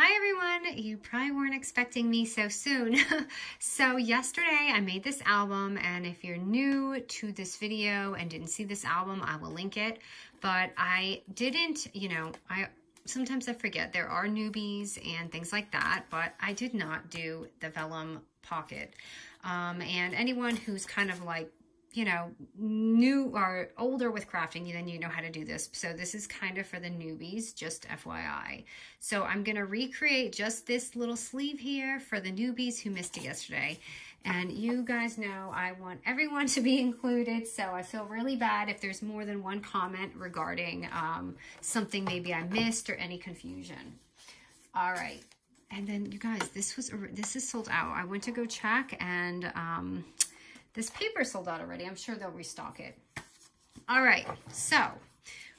Hi everyone, you probably weren't expecting me so soon. So yesterday I made this album, and if you're new to this video and didn't see this album, I will link it. But I didn't, sometimes I forget there are newbies and things like that, but I did not do the Vellum Pocket. And anyone who's kind of like, new or older with crafting, then you know how to do this. So this is kind of for the newbies, just FYI. So I'm going to recreate just this little sleeve here for the newbies who missed it yesterday. And you guys know I want everyone to be included, so I feel really bad if there's more than one comment regarding something maybe I missed or any confusion. All right. And then you guys, this is sold out. I went to go check, and this paper sold out already. I'm sure they'll restock it. All right, so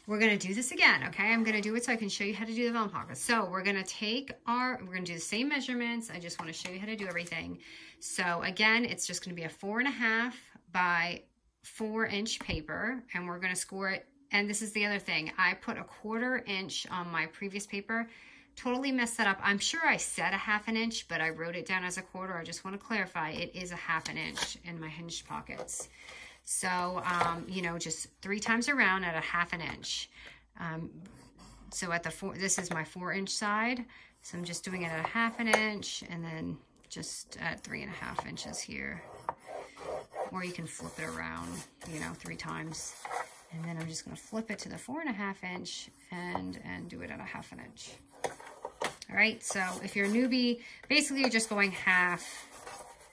we're gonna do this again, okay? I'm gonna do it so I can show you how to do the Vellum Pocket. So we're gonna do the same measurements. I just wanna show you how to do everything. So again, it's just gonna be a 4.5 by 4-inch paper, and we're gonna score it. And this is the other thing. I put a 1/4 inch on my previous paper. Totally messed that up. I'm sure I said a 1/2 inch, but I wrote it down as a 1/4. I just want to clarify, it is a 1/2 inch in my hinged pockets. So, just 3 times around at a 1/2 inch. So at this is my 4-inch side. So I'm just doing it at a 1/2 inch, and then just at 3.5 inches here. Or you can flip it around, 3 times. And then I'm just going to flip it to the 4.5 inch and do it at a 1/2 inch. All right, so if you're a newbie, basically you're just going half,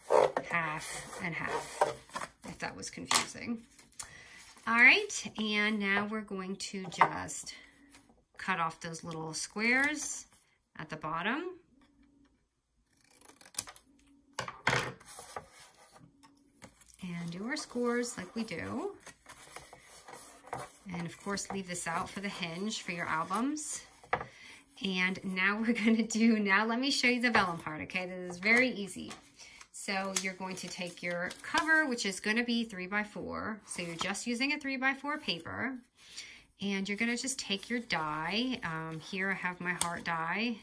and half, if that was confusing. All right, and now we're going to just cut off those little squares at the bottom. And do our scores like we do. And of course, leave this out for the hinge for your albums. And now we're going to do, let me show you the vellum part, okay? This is very easy. So you're going to take your cover, which is going to be 3x4. So you're just using a 3x4 paper. And you're going to just take your die. Here I have my heart die.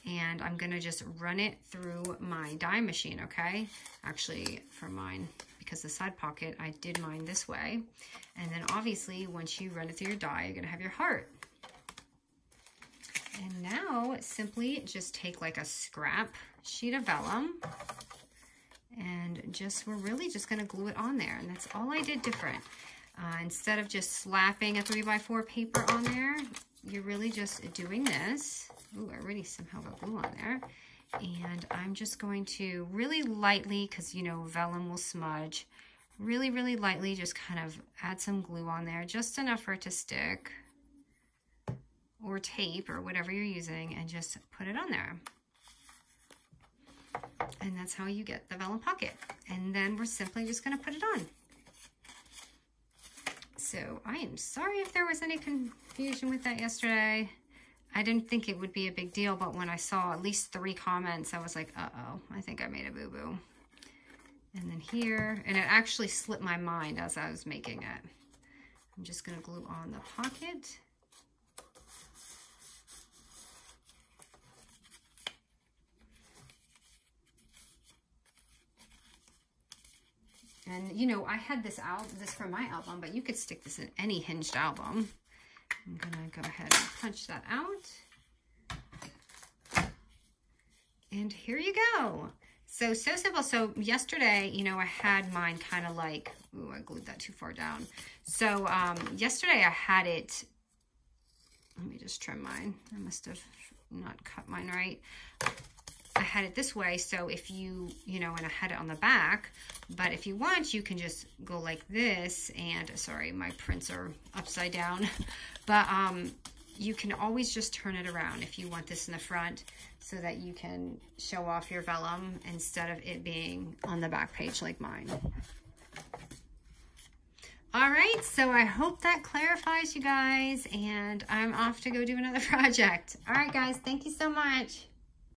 And I'm going to just run it through my die machine, okay? Actually, for mine, because the side pocket, I did mine this way. And then obviously, once you run it through your die, you're going to have your heart. And now simply just take like a scrap sheet of vellum, and we're really just going to glue it on there. And that's all I did different. Instead of just slapping a 3x4 paper on there, you're really just doing this. Ooh, I already somehow got glue on there. And I'm just going to really lightly, because vellum will smudge, really, really lightly just kind of add some glue on there, just enough for it to stick, or tape, or whatever you're using, and just put it on there. And that's how you get the Vellum Pocket. And then we're simply just going to put it on. So I am sorry if there was any confusion with that yesterday. I didn't think it would be a big deal, but when I saw at least 3 comments, I was like, uh-oh, I think I made a boo-boo. And then here, and it actually slipped my mind as I was making it. I'm just going to glue on the pocket. And, I had this for my album, but you could stick this in any hinged album. I'm going to go ahead and punch that out. And here you go. So simple. So yesterday, I had mine kind of like, ooh, I glued that too far down. So yesterday I had it, let me just trim mine. I must have not cut mine right. I had it this way, so if you, and I had it on the back, but if you want, you can just go like this, and, sorry, my prints are upside down, but you can always just turn it around if you want this in the front, so that you can show off your vellum instead of it being on the back page like mine. All right, so I hope that clarifies, you guys, and I'm off to go do another project. All right, guys, thank you so much.